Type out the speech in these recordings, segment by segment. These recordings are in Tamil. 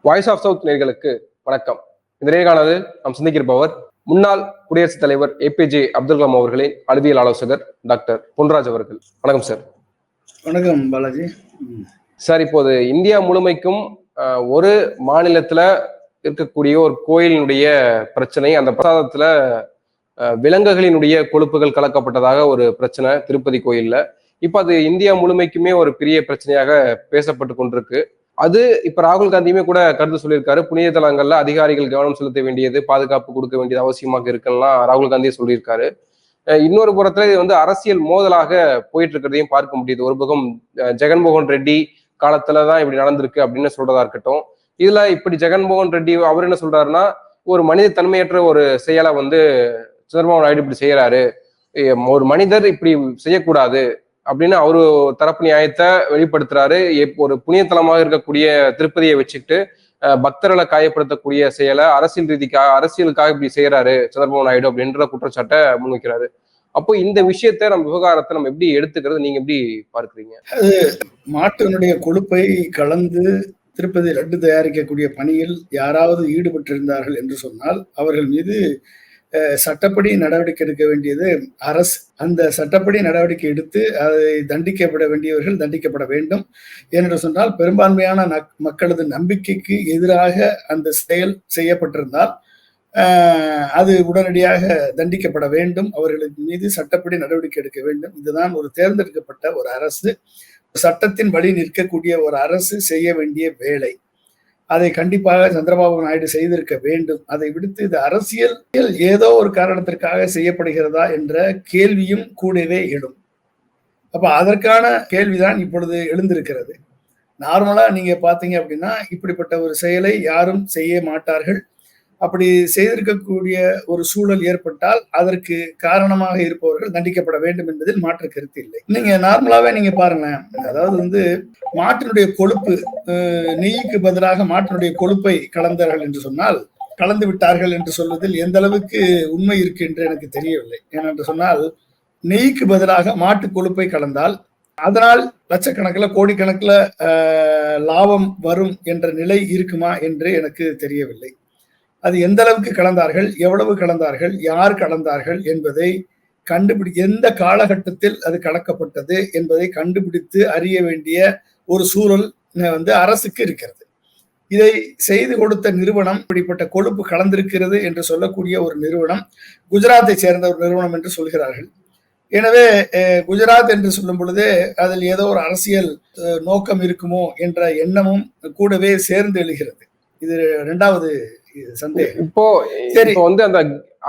வாய்ஸ் ஆஃப் சவுத் நேயர்களுக்கு வணக்கம். இந்த நேர்காணது நாம் சிந்திக்கிருப்பவர் முன்னாள் குடியரசுத் தலைவர் ஏபிஜே அப்துல் கலாம் அவர்களின் அறிவியல் ஆலோசகர் டாக்டர் பொன்ராஜ் அவர்கள். வணக்கம் சார். வணக்கம் பாலாஜி. சார், இப்போது இந்தியா முழுமைக்கும் ஒரு மாநிலத்துல இருக்கக்கூடிய ஒரு கோயிலினுடைய பிரச்சனை, அந்த பிரசாதத்துல விலங்குகளினுடைய கொழுப்புகள் கலக்கப்பட்டதாக ஒரு பிரச்சனை திருப்பதி கோயில்ல. இப்ப அது இந்தியா முழுமைக்குமே ஒரு பெரிய பிரச்சனையாக பேசப்பட்டு கொண்டிருக்கு. அது இப்ப ராகுல் காந்தியுமே கூட கருத்து சொல்லியிருக்காரு. புனித தலங்கள்ல அதிகாரிகள் கவனம் செலுத்த வேண்டியது, பாதுகாப்பு கொடுக்க வேண்டியது அவசியமாக இருக்குன்னா ராகுல் காந்தியே சொல்லியிருக்காரு. இன்னொரு புறத்துல இது அரசியல் மோதலாக போயிட்டு இருக்கிறதையும் பார்க்க முடியுது. ஒரு பக்கம் ஜெகன்மோகன் ரெட்டி காலத்துலதான் இப்படி நடந்திருக்கு அப்படின்னு சொல்றதா இருக்கட்டும். இதுல இப்படி ஜெகன்மோகன் ரெட்டி அவர் என்ன சொல்றாருன்னா, ஒரு மனித தன்மையற்ற ஒரு செயலை சந்திரபாபு நாயுடு இப்படி செய்யறாரு, ஒரு மனிதர் இப்படி செய்யக்கூடாது அப்படின்னு அவரு தரப்பு நியாயத்தை வெளிப்படுத்துறாரு. ஒரு புண்ணியத்தலமாக இருக்கக்கூடிய திருப்பதியை வச்சுக்கிட்டு பக்தர்களை காயப்படுத்தக்கூடிய செயலை அரசியலுக்காக இப்படி செய்யறாரு சந்திரபாபு நாயுடு அப்படின்ற குற்றச்சாட்டை முன்வைக்கிறாரு. அப்போ இந்த விஷயத்த விவகாரத்தை நம்ம எப்படி எடுத்துக்கிறது, நீங்க எப்படி பார்க்கிறீங்க? அது மாட்டினுடைய கொழுப்பை கலந்து திருப்பதி லட்டு தயாரிக்கக்கூடிய பணியில் யாராவது ஈடுபட்டிருந்தார்கள் என்று சொன்னால் அவர்கள் மீது சட்டப்படி நடவடிக்கை எடுக்க வேண்டியது அரசு. அந்த சட்டப்படி நடவடிக்கை எடுத்து அதை தண்டிக்கப்பட வேண்டியவர்கள் தண்டிக்கப்பட வேண்டும். ஏனென்று சொன்னால் பெரும்பான்மையான மக்களது நம்பிக்கைக்கு எதிராக அந்த செயல் செய்யப்பட்டிருந்தால் அது உடனடியாக தண்டிக்கப்பட வேண்டும். அவர்களுக்கு மீது சட்டப்படி நடவடிக்கை எடுக்க வேண்டும். இதுதான் ஒரு தேர்ந்தெடுக்கப்பட்ட ஒரு அரசு, சட்டத்தின் வழி நிற்கக்கூடிய ஒரு அரசு செய்ய வேண்டிய வேலை. அதை கண்டிப்பாக சந்திரபாபு நாயுடு செய்திருக்க வேண்டும். அதை விடுத்து இது அரசியல் ஏதோ ஒரு காரணத்திற்காக செய்யப்படுகிறதா என்ற கேள்வியும் கூடவே எழும். அப்ப அதற்கான கேள்விதான் இப்பொழுது எழுந்திருக்கிறது. நார்மலா நீங்க பாத்தீங்க அப்படின்னா இப்படிப்பட்ட ஒரு செயலை யாரும் செய்ய மாட்டார்கள். அப்படி செய்திருக்கக்கூடிய ஒரு சூழல் ஏற்பட்டால் அதற்கு காரணமாக இருப்பவர்கள் தண்டிக்கப்பட வேண்டும் என்பதில் மாற்று கருத்து இல்லை. நீங்க நார்மலாவே நீங்க பாருங்களேன், அதாவது மாட்டினுடைய கொழுப்பு, நெய்க்கு பதிலாக மாட்டினுடைய கொழுப்பை கலந்தார்கள் என்று சொன்னால், கலந்து விட்டார்கள் என்று சொல்வதில் எந்த அளவுக்கு உண்மை இருக்கு என்று எனக்கு தெரியவில்லை. ஏனென்று சொன்னால் நெய்க்கு பதிலாக மாட்டு கொழுப்பை கலந்தால் அதனால் லட்சக்கணக்கில் கோடிக்கணக்கில் லாபம் வரும் என்ற நிலை இருக்குமா என்று எனக்கு தெரியவில்லை. அது எந்த அளவுக்கு கலந்தார்கள், எவ்வளவு கலந்தார்கள், யார் கலந்தார்கள் என்பதை எந்த காலகட்டத்தில் அது கலக்கப்பட்டது என்பதை கண்டுபிடித்து அறிய வேண்டிய ஒரு சூழல் அரசுக்கு இருக்கிறது. இதை செய்து கொடுத்த நிறுவனம், இப்படிப்பட்ட கொழுப்பு கலந்திருக்கிறது என்று சொல்லக்கூடிய ஒரு நிறுவனம் குஜராத்தை சேர்ந்த ஒரு நிறுவனம் என்று சொல்கிறார்கள். எனவே குஜராத் என்று சொல்லும் பொழுதே அதில் ஏதோ ஒரு அரசியல் நோக்கம் இருக்குமோ என்ற எண்ணமும் கூடவே சேர்ந்து எழுகிறது. இது இரண்டாவது சந்தேகம். இப்போ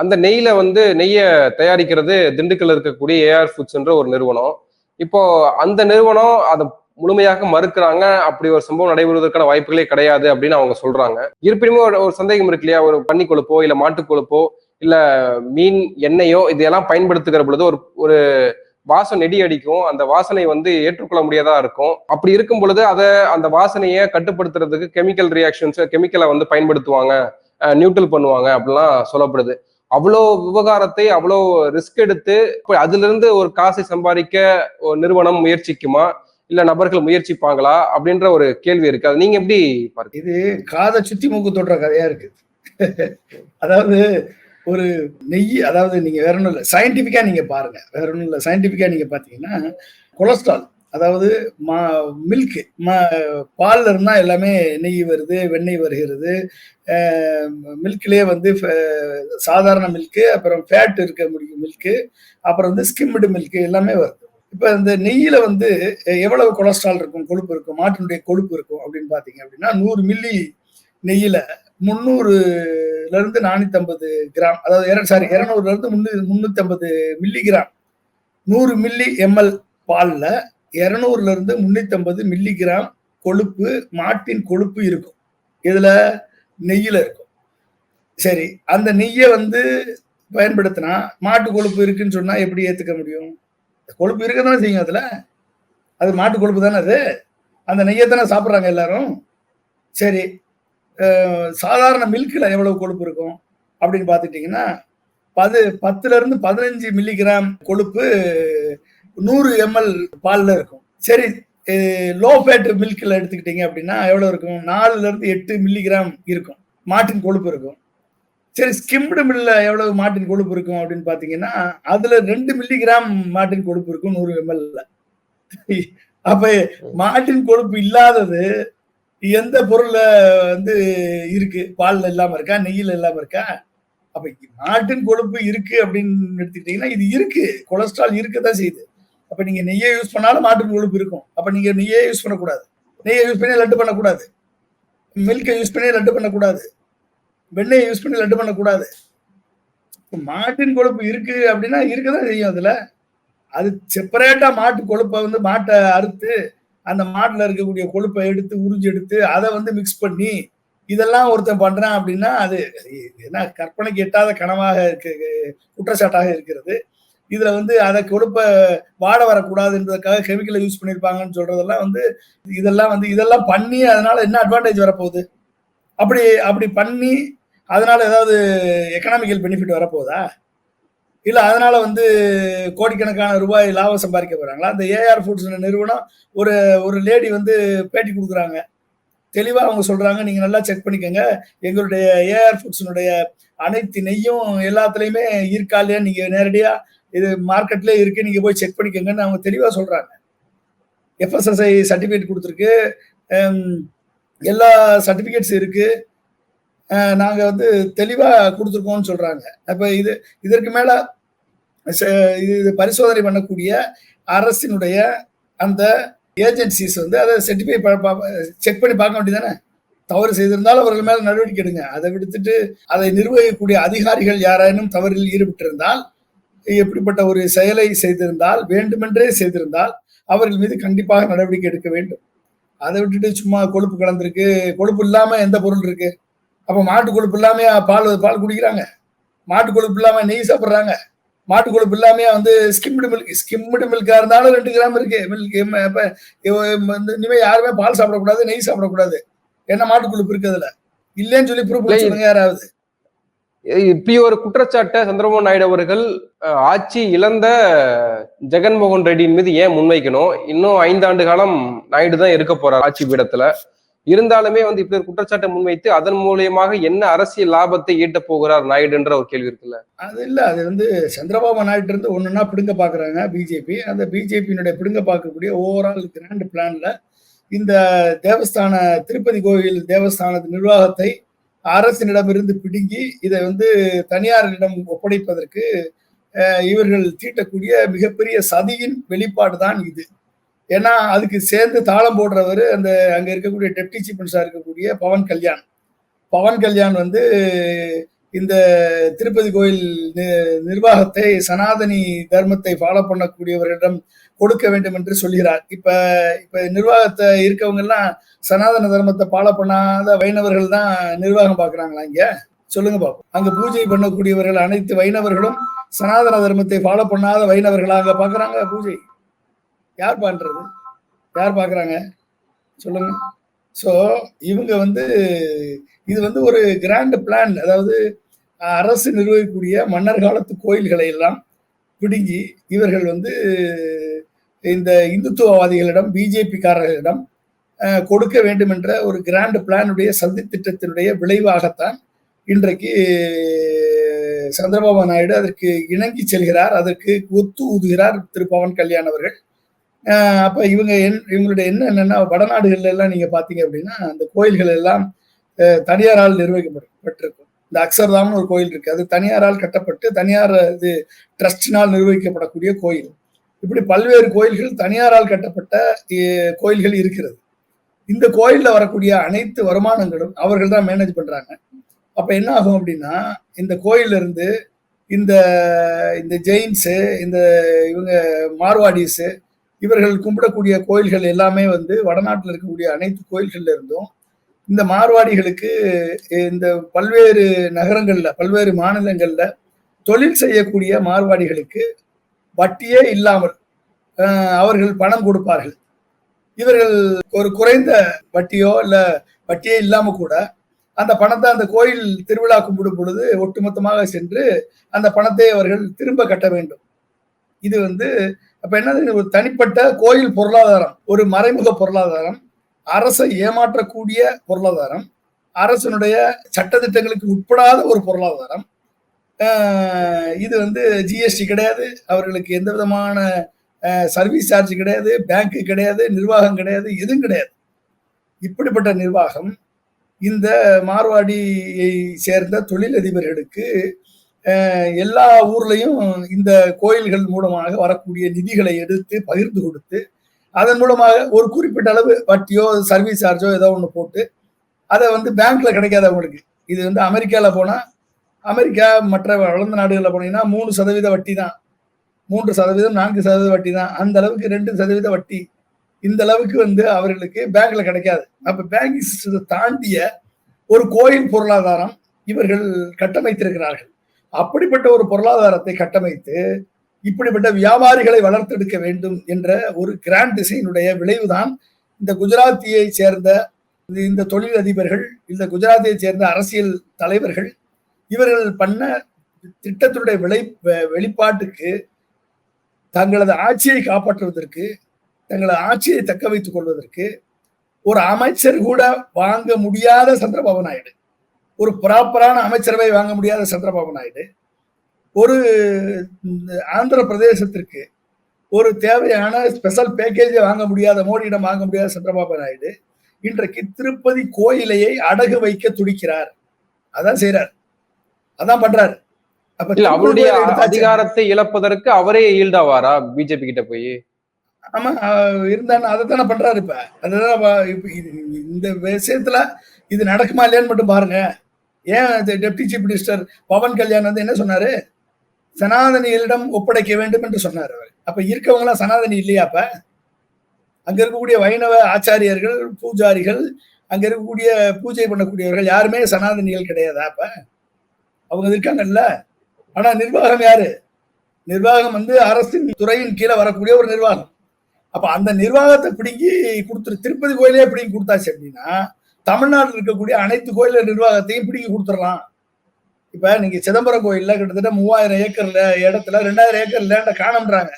அந்த நெய்ல நெய்ய தயாரிக்கிறது திண்டுக்கல்ல இருக்கக்கூடிய ஏஆர் ஃபுட்ஸ் என்ற ஒரு நிறுவனம். இப்போ அந்த நிறுவனம் அதை முழுமையாக மறுக்கிறாங்க. அப்படி ஒரு சம்பவம் நடைபெறுவதற்கான வாய்ப்புகளே கிடையாது அப்படின்னு அவங்க சொல்றாங்க. இருப்பினுமே ஒரு சந்தேகம் இருக்கு இல்லையா? ஒரு பன்னி கொழுப்போ இல்ல மாட்டு கொழுப்போ இல்ல மீன் எண்ணெயோ இதையெல்லாம் பயன்படுத்துகிற பொழுது ஒரு வாசம் நெடி அடிக்கும். அந்த வாசனை ஏற்றுக்கொள்ள முடியாதா இருக்கும். அப்படி இருக்கும் பொழுது அந்த வாசனையை கட்டுப்படுத்துறதுக்கு கெமிக்கல் ரியாக்ஷன்ஸ், கெமிக்கலை பயன்படுத்துவாங்க, நியூட்ரல் பண்ணுவாங்க அப்படிலாம் சொல்லப்படுது. அவ்வளோ விவகாரத்தை அவ்வளோ ரிஸ்க் எடுத்து அதுல இருந்து ஒரு காசை சம்பாதிக்க ஒரு நிறுவனம் முயற்சிக்குமா, இல்ல நபர்கள் முயற்சிப்பாங்களா அப்படின்ற ஒரு கேள்வி இருக்கு. அது நீங்க எப்படி பாருங்க? இது காதை சுத்தி மூக்கு தொடுற கதையா இருக்கு. அதாவது ஒரு நெய், அதாவது நீங்க வேற ஒன்றும் இல்லை, சயின்டிபிக்கா நீங்க பாருங்க, வேற ஒன்றும் இல்லை, சயின்டிபிக்கா நீங்க பாத்தீங்கன்னா கொலஸ்ட்ரால், அதாவது மில்க், பால்ல இருந்தா எல்லாமே நெய் வருது, வெண்ணெய் வருகிறது. மில்க்லயே சாதாரண மில்க்கு, அப்புறம் ஃபேட் இருக்க முடியும் மில்க்கு, அப்புறம் ஸ்கிம்டு மில்க்கு எல்லாமே வருது. இப்ப இந்த நெய்யில எவ்வளவு கொலஸ்ட்ரால் இருக்கும், கொழுப்பு இருக்கும், மாட்டினுடைய கொழுப்பு இருக்கும் அப்படின்னு பாத்தீங்க அப்படின்னா 100 மில்லி நெய்யில 300ல இருந்து 450 கிராம், அதாவது 200ல இருந்து 350 மில்லி கிராம், 100 மில்லி எம்எல் பால்ல 200ல இருந்து 350 மில்லி கிராம் கொழுப்பு, மாட்டின் கொழுப்பு இருக்கும். இதுல நெய்யில இருக்கும். சரி, அந்த நெய்யை பயன்படுத்தினா மாட்டு கொழுப்பு இருக்குன்னு சொன்னா எப்படி ஏத்துக்க முடியும்? கொழுப்பு இருக்கதானே செய்யும், அதுல அது மாட்டு கொழுப்பு தானே. அது அந்த நெய்யை தானே சாப்பிட்றாங்க எல்லாரும். சரி, சாதாரண மில்க்ல எவ்வளவு கொழுப்பு இருக்கும் அப்படின்னு பாத்துட்டீங்கன்னா 10ல இருந்து 15 மில்லிகிராம் கொழுப்பு 100 ml பால்ல இருக்கும். சரி, லோ ஃபேட் மில்க்ல எடுத்துக்கிட்டீங்க அப்படின்னா எவ்வளவு இருக்கும்? 4ல இருந்து 8 மில்லிகிராம் இருக்கும் மாட்டின் கொழுப்பு இருக்கும். சரி, ஸ்கிம்டு மில்ல எவ்வளவு மாட்டின் கொழுப்பு இருக்கும் அப்படின்னு பாத்தீங்கன்னா அதுல 2 மில்லிகிராம் மாட்டின் கொழுப்பு இருக்கும் 100 ml. அப்ப மாட்டின் கொழுப்பு இல்லாதது எந்த பொருள்ல வந்து இருக்கு? பால்ல இல்லாம இருக்கா? நெய்யில இல்லாம இருக்கா? அப்ப மாட்டின் கொழுப்பு இருக்கு அப்படின்னு எடுத்துக்கிட்டீங்கன்னா இது இருக்கு, கொலஸ்ட்ரால் இருக்கதான் செய்யுது. அப்ப நீங்க நெய்யை யூஸ் பண்ணாலும் மாட்டின் கொழுப்பு இருக்கும். அப்ப நீங்க நெய்யே யூஸ் பண்ணக்கூடாது. நெய்யை யூஸ் பண்ணி லட்டு பண்ணக்கூடாது. மில்கை யூஸ் பண்ணி லட்டு பண்ணக்கூடாது. வெண்ணெயை யூஸ் பண்ணி லட்டு பண்ணக்கூடாது. மாட்டின் கொழுப்பு இருக்கு அப்படின்னா இருக்கதான் செய்யும் அதுல. அது செப்பரேட்டா மாட்டு கொழுப்பை வந்து மாட்டை அறுத்து அந்த மாட்டுல இருக்கக்கூடிய கொழுப்பை எடுத்து உறிஞ்சி எடுத்து அதை வந்து மிக்ஸ் பண்ணி இதெல்லாம் ஒருத்தன் பண்றான் அப்படின்னா அது என்ன கற்பனைக்கு எட்டாத கனவாக இருக்கு, குற்றச்சாட்டாக இருக்கிறது. இதுல வந்து அதை கொழுப்பை வாட வரக்கூடாதுன்றதுக்காக கெமிக்கலை யூஸ் பண்ணியிருப்பாங்கன்னு சொல்றதெல்லாம் வந்து இதெல்லாம் பண்ணி அதனால என்ன அட்வான்டேஜ் வரப்போகுது? அப்படி அப்படி பண்ணி அதனால ஏதாவது எக்கனாமிக்கல் பெனிஃபிட் வரப்போகுதா? இல்ல அதனால வந்து கோடிக்கணக்கான ரூபாய் லாபம் சம்பாதிக்க போறாங்களா? அந்த ஏஆர் ஃபுட்ஸ் நிறுவனம் ஒரு ஒரு லேடி வந்து பேட்டி கொடுக்குறாங்க. தெளிவா அவங்க சொல்றாங்க, நீங்க நல்லா செக் பண்ணிக்கோங்க, எங்களுடைய ஏஆர் ஃபுட்ஸினுடைய அனைத்து நெய்யும் எல்லாத்துலயுமே இருக்கா இல்லையா நீங்க நேரடியா இது மார்க்கெட்ல இருக்கு, நீங்க போய் செக் பண்ணிக்கோங்கன்னு அவங்க தெளிவா சொல்றாங்க. எஃப்எஸ்எஸ்ஐ சர்டிபிகேட் கொடுத்துருக்கு, எல்லா சர்டிபிகேட்ஸ் இருக்கு, நாங்க வந்து தெளிவா கொடுத்துருக்கோம்னு சொல்றாங்க. அப்ப இதற்கு மேல இது பரிசோதனை பண்ணக்கூடிய அரசினுடைய அந்த ஏஜென்சிஸ் வந்து அதை செக் பண்ணி பார்க்க வேண்டியதானே? தவறு செய்திருந்தால் அவர்கள் மேல நடவடிக்கை எடுங்க. அதை விடுத்துட்டு அதை நிர்வகிக்கக்கூடிய அதிகாரிகள் யாரேனும் தவறில் ஈடுபட்டிருந்தால், எப்படிப்பட்ட ஒரு செயலை செய்திருந்தால், வேண்டுமென்றே செய்திருந்தால் அவர்கள் மீது கண்டிப்பாக நடவடிக்கை எடுக்க வேண்டும். அதை விட்டுட்டு சும்மா கொழுப்பு கலந்திருக்கு, கொழுப்பு இல்லாம எந்த பொருள் இருக்கு? அப்ப மாட்டு கொழுப்பு இல்லாமையா பால் குடிக்கிறாங்க? மாட்டு கொழுப்பு இல்லாம நெய் சாப்பிடுறாங்க? மாட்டு கொழுப்பு இல்லாமையா வந்து ஸ்கிம்டு மில்கா இருந்தாலும் 2 கிராம் இருக்கு மில்க். இனிமே யாருமே பால் சாப்பிடக்கூடாது, நெய் சாப்பிடக்கூடாது, என்ன மாட்டு கொழுப்பு இருக்கு அதுல? இல்லைன்னு சொல்லி ப்ரூஃப் சொல்லுங்க யாராவது. இப்படி ஒரு குற்றச்சாட்டை சந்திரபாபு நாயுடு அவர்கள் ஆட்சி இழந்த ஜெகன்மோகன் ரெட்டியின் மீது ஏன் முன்வைக்கணும்? இன்னும் 5 ஆண்டு காலம் நாயுடு தான் இருக்க போறார் ஆட்சி பீடத்துல. இருந்தாலுமே வந்து இப்படி ஒரு குற்றச்சாட்டை முன்வைத்து அதன் மூலியமாக என்ன அரசியல் லாபத்தை ஈட்ட போகிறார் நாயுடுன்ற ஒரு கேள்வி இருக்குல்ல? அது இல்ல, அது வந்து சந்திரபாபு நாயுடு இருந்து ஒண்ணுன்னா பிடுங்க பாக்குறாங்க பிஜேபி. அந்த பிஜேபியினுடைய பிடுங்க பார்க்கக்கூடிய ஓவரால் கிராண்ட் பிளான்ல இந்த தேவஸ்தான திருப்பதி கோவில் தேவஸ்தான நிர்வாகத்தை அரசினிடமிருந்து பிடுங்கி இதை வந்து தனியாரிடம் ஒப்படைப்பதற்கு இவர்கள் தீட்டக்கூடிய மிகப்பெரிய சதியின் வெளிப்பாடு தான் இது. ஏன்னா அதுக்கு சேர்ந்து தாளம் போடுறவர் அந்த அங்க இருக்கக்கூடிய டெப்டி சீஃப் மினிஸ்டரா இருக்கக்கூடிய பவன் கல்யாண் வந்து இந்த திருப்பதி கோயில் நிர்வாகத்தை சனாதனி தர்மத்தை ஃபாலோ பண்ணக்கூடியவர்களிடம் கொடுக்க வேண்டும் என்று சொல்கிறார். இப்ப நிர்வாகத்தை இருக்கவங்க எல்லாம் சனாதன தர்மத்தை ஃபாலோ பண்ணாத வைணவர்கள் தான் நிர்வாகம் பாக்குறாங்களா? இங்க சொல்லுங்க பாப்போம். அங்க பூஜை பண்ணக்கூடியவர்கள் அனைத்து வைணவர்களும் சனாதன தர்மத்தை ஃபாலோ பண்ணாத வைணவர்களா அங்க பாக்குறாங்க பூஜை? யார் பண்றது? யார் பாக்குறாங்க சொல்லுங்க. ஸோ இவங்க வந்து இது வந்து ஒரு கிராண்ட் பிளான், அதாவது அரசு நிர்வகிக்கக்கூடிய மன்னர் காலத்து கோயில்களை எல்லாம் பிடுங்கி இவர்கள் வந்து இந்த இந்துத்துவவாதிகளிடம் பிஜேபிக்காரர்களிடம் கொடுக்க வேண்டும் என்ற ஒரு கிராண்ட் பிளானுடைய சதி திட்டத்தினுடைய விளைவாகத்தான் இன்றைக்கு சந்திரபாபு நாயுடு அதற்கு இணங்கி செல்கிறார், அதற்கு ஒத்து ஊதுகிறார் திரு பவன் கல்யாண் அவர்கள். அப்ப இவங்களுடைய என்னன்னா வடநாடுகள்ல எல்லாம் நீங்க பாத்தீங்க அப்படின்னா அந்த கோயில்கள் எல்லாம் தனியாரால் நிர்வகிக்கப்பட்டிருக்கும். இந்த அக்ஷர்தாம்னு ஒரு கோயில் இருக்கு, அது தனியாரால் கட்டப்பட்டு தனியார் இது ட்ரஸ்டினால் நிர்வகிக்கப்படக்கூடிய கோயில். இப்படி பல்வேறு கோயில்கள் தனியாரால் கட்டப்பட்ட கோயில்கள் இருக்கிறது. இந்த கோயில்ல வரக்கூடிய அனைத்து வருமானங்களும் அவர்கள் தான் மேனேஜ் பண்றாங்க. அப்ப என்ன ஆகும் அப்படின்னா இந்த கோயில்ல இருந்து இந்த ஜெயின்ஸு, இவங்க மார்வாடிஸ், இவர்கள் கும்பிடக்கூடிய கோயில்கள் எல்லாமே வந்து வடநாட்டில் இருக்கக்கூடிய அனைத்து கோயில்கள்ல இருந்தும் இந்த மார்வாடிகளுக்கு இந்த பல்வேறு நகரங்கள்ல பல்வேறு மாநிலங்கள்ல தொழில் செய்யக்கூடிய மார்வாடிகளுக்கு வட்டியே இல்லாமல் அவர்கள் பணம் கொடுப்பார்கள். இவர்கள் ஒரு குறைந்த வட்டியோ இல்ல வட்டியே இல்லாம கூட அந்த பணத்தை அந்த கோயில் திருவிழா கும்பிடும் பொழுது ஒட்டுமொத்தமாக சென்று அந்த பணத்தை அவர்கள் திரும்ப கட்ட வேண்டும். இது வந்து அப்ப என்னது, ஒரு தனிப்பட்ட கோயில் பொருளாதாரம், ஒரு மறைமுக பொருளாதாரம், அரசை ஏமாற்றக்கூடிய பொருளாதாரம், அரசனுடைய சட்டதிட்டங்களுக்கு உட்படாத ஒரு பொருளாதாரம். இது வந்து ஜிஎஸ்டி கிடையாது, அவர்களுக்கு எந்த விதமான சர்வீஸ் சார்ஜ் கிடையாது, பேங்க் கிடையாது, நிர்வாகம் கிடையாது, எதுவும் கிடையாது. இப்படிப்பட்ட நிர்வாகம் இந்த மார்வாடியை சேர்ந்த தொழிலதிபர்களுக்கு எல்லா ஊர்லயும் இந்த கோயில்கள் மூலமாக வரக்கூடிய நிதிகளை எடுத்து பகிர்ந்து கொடுத்து, அதன் மூலமாக ஒரு குறிப்பிட்ட அளவு வட்டியோ சர்வீஸ் சார்ஜோ ஏதோ ஒன்று போட்டு அதை வந்து பேங்க்ல கிடைக்காது அவங்களுக்கு. இது வந்து அமெரிக்கால போனா, அமெரிக்கா மற்ற வளர்ந்த நாடுகளில் போனீங்கன்னா 3% வட்டி தான், 3%, 4% வட்டி தான். அந்த அளவுக்கு 2% வட்டி, இந்த அளவுக்கு வந்து அவர்களுக்கு பேங்க்ல கிடைக்காது. அப்ப பேங்கிங் சிஸ்டத்தை தாண்டிய ஒரு கோயில் பொருளாதாரம் இவர்கள் கட்டமைத்திருக்கிறார்கள். அப்படிப்பட்ட ஒரு பொருளாதாரத்தை கட்டமைத்து இப்படிப்பட்ட வியாபாரிகளை வளர்த்தெடுக்க வேண்டும் என்ற ஒரு கிராண்ட் டிசைனுடைய விளைவுதான் இந்த குஜராத்தியை சேர்ந்த இந்த தொழிலதிபர்கள், இந்த குஜராத்தை சேர்ந்த அரசியல் தலைவர்கள் இவர்கள் பண்ண திட்டத்தினுடைய வெளிப்பாட்டுக்கு, தங்களது ஆட்சியை காப்பாற்றுவதற்கு, தங்களது ஆட்சியை தக்க வைத்துக் கொள்வதற்கு ஒரு அமைச்சர் கூட வாங்க முடியாத சந்திரபாபு நாயுடு, ஒரு ப்ராப்பரான அமைச்சரவை வாங்க முடியாத சந்திரபாபு நாயுடு, ஒரு ஆந்திர பிரதேசத்திற்கு ஒரு தேவையான ஸ்பெஷல் பேக்கேஜை வாங்க முடியாத, மோடியிடம் வாங்க முடியாத சந்திரபாபு நாயுடு இன்றைக்கு திருப்பதி கோயிலையை அடகு வைக்க துடிக்கிறார். அதான் செய்யறார், அதான் பண்றாரு. அப்ப அவருடைய அதிகாரத்தை இழப்பதற்கு அவரே ஈல்டாவாரா பிஜேபி கிட்ட போய்? ஆமா, இருந்தான்னு அதைத்தானே பண்றாரு. இப்ப அதுதான் இந்த விஷயத்துல இது நடக்குமா இல்லையான்னு மட்டும் பாருங்க. ஏன் deputy chief minister Pawan Kalyan வந்து என்ன சொன்னாரு, சனாதனிகளிடம் ஒப்படைக்க வேண்டும் என்று சொன்னார். அப்ப இருக்கவங்க எல்லாம் சனாதனி இல்லையா? அப்ப அங்க இருக்கக்கூடிய வைணவ ஆச்சாரியர்கள், பூஜாரிகள், அங்க இருக்கக்கூடிய பூஜை பண்ணக்கூடியவர்கள் யாருமே சனாதனிகள் கிடையாதா? அப்ப அவங்க இருக்காங்கல்ல. ஆனா நிர்வாகம் யாரு? நிர்வாகம் வந்து அரசின் துறையின் கீழே வரக்கூடிய ஒரு நிர்வாகம். அப்ப அந்த நிர்வாகத்தை பிடிங்கி கொடுத்துரு, திருப்பதி கோயிலே பிடிங்கி கொடுத்தாச்சு அப்படின்னா தமிழ்நாட்டில் இருக்கக்கூடிய அனைத்து கோயில நிர்வாகத்தையும் பிடிங்கி கொடுத்துடலாம். இப்ப நீங்க சிதம்பரம் கோயில்ல கிட்டத்தட்ட 3000 ஏக்கர் இடத்துல 2000 ஏக்கர் லேண்ட காணம்ன்றாங்க.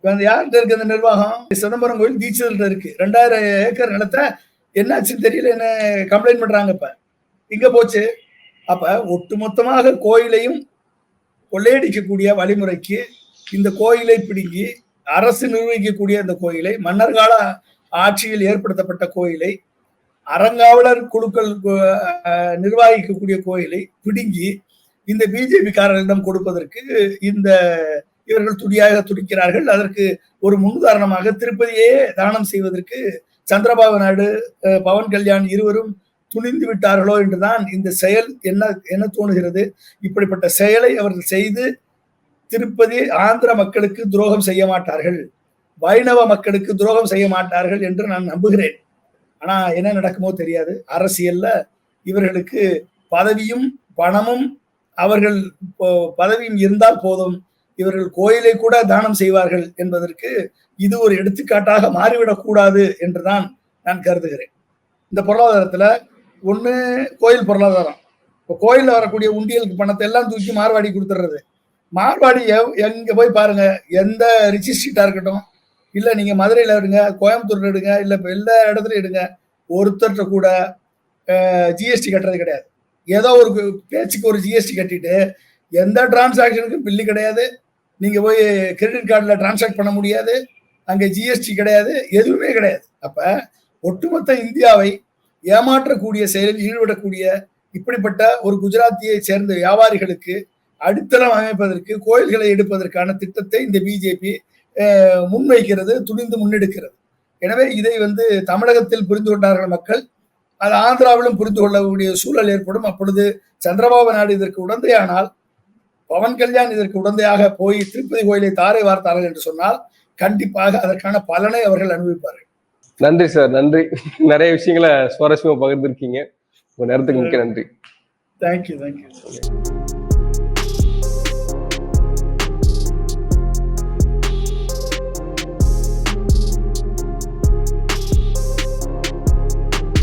யார்கிட்ட இருக்கு அந்த நிர்வாகம்? சிதம்பரம் கோயில் தீட்சிதர்கிட்ட இருக்கு. 2000 ஏக்கர் நிலத்தை என்னாச்சுன்னு தெரியல, என்ன கம்ப்ளைண்ட் பண்றாங்க. இப்ப இங்க போச்சு. அப்ப ஒட்டுமொத்தமாக கோயிலையும் கொள்ளையடிக்கக்கூடிய வழிமுறைக்கு இந்த கோயிலை பிடுங்கி அரசு நிர்வகிக்கக்கூடிய அந்த கோயிலை, மன்னர்கால ஆட்சியில் ஏற்படுத்தப்பட்ட கோயிலை, அறங்காவலர் குழுக்கள் நிர்வகிக்கக்கூடிய கோயிலை பிடுங்கி இந்த பிஜேபி காரர்களிடம் கொடுப்பதற்கு இந்த இவர்கள் துடிக்கிறார்கள். அதற்கு ஒரு முன்னுதாரணமாக திருப்பதியே தானம் செய்வதற்கு சந்திரபாபு நாயுடு, பவன் கல்யாண் இருவரும் துணிந்து விட்டார்களோ என்றுதான் இந்த செயல் என்ன தோணுகிறது. இப்படிப்பட்ட செயலை அவர்கள் செய்து திருப்பதி ஆந்திர மக்களுக்கு துரோகம் செய்ய மாட்டார்கள், வைணவ மக்களுக்கு துரோகம் செய்ய மாட்டார்கள் என்று நான் நம்புகிறேன். ஆனா என்ன நடக்குமோ தெரியாது. அரசியல்ல இவர்களுக்கு பதவியும் பணமும், அவர்கள் பதவியும் இருந்தால் போதும், இவர்கள் கோயிலை கூட தானம் செய்வார்கள் என்பதற்கு இது ஒரு எடுத்துக்காட்டாக மாறிவிடக் கூடாது என்றுதான் நான் கருதுகிறேன். இந்த பொருளாதாரத்துல ஒண்ணு கோயில் பொருளாதாரம். இப்போ கோயில்ல வரக்கூடிய உண்டியலுக்கு பணத்தை எல்லாம் தூக்கி மார்வாடி கொடுத்துடுறது. மார்வாடி எங்க போய் பாருங்க, எந்த ரிச்சி ஸ்ட்ரீட்டா இருக்கட்டும், இல்ல நீங்க மதுரையில எடுங்க, கோயம்புத்தூர்ல எடுங்க, இல்ல எல்லா இடத்துலயும் எடுங்க, ஒருத்தர்கிட்ட கூட ஜிஎஸ்டி கட்டுறது கிடையாது. ஏதோ ஒரு பேச்சுக்கு ஒரு ஜிஎஸ்டி கட்டிட்டு எந்த டிரான்சாக்ஷனுக்கும் பில்லு கிடையாது. நீங்க போய் கிரெடிட் கார்டில் டிரான்சாக்ட் பண்ண முடியாது, அங்கே ஜிஎஸ்டி கிடையாது, எதுவுமே கிடையாது. அப்ப ஒட்டுமொத்த இந்தியாவை ஏமாற்றக்கூடிய செயலில் ஈடுபடக்கூடிய இப்படிப்பட்ட ஒரு குஜராத்தியை சேர்ந்த வியாபாரிகளுக்கு அடித்தளம் அமைப்பதற்கு, கோயில்களை எடுப்பதற்கான திட்டத்தை இந்த பிஜேபி முன்வைக்கிறது, துணிந்து முன்னெடுக்கிறது. எனவே இதை வந்து தமிழகத்தில் புரிந்து கொண்டார்கள் மக்கள், அது ஆந்திராவிலும் புரிந்து கொள்ளக்கூடிய சூழல் ஏற்படும். அப்பொழுது சந்திரபாபு நாயுடு இதற்கு உடந்தையானால், பவன் கல்யாண் இதற்கு உடந்தையாக போய் திருப்பதி கோயிலை தாரை வார்த்தார்கள் என்று சொன்னால் கண்டிப்பாக அதற்கான பலனை அவர்கள் அனுபவிப்பார்கள். நன்றி சார், நன்றி. நிறைய விஷயங்களை சுவாரஸ்யமா பகிர்ந்திருக்கீங்க. உங்க நேரத்துக்கு மிக்க நன்றி. தேங்க்யூ.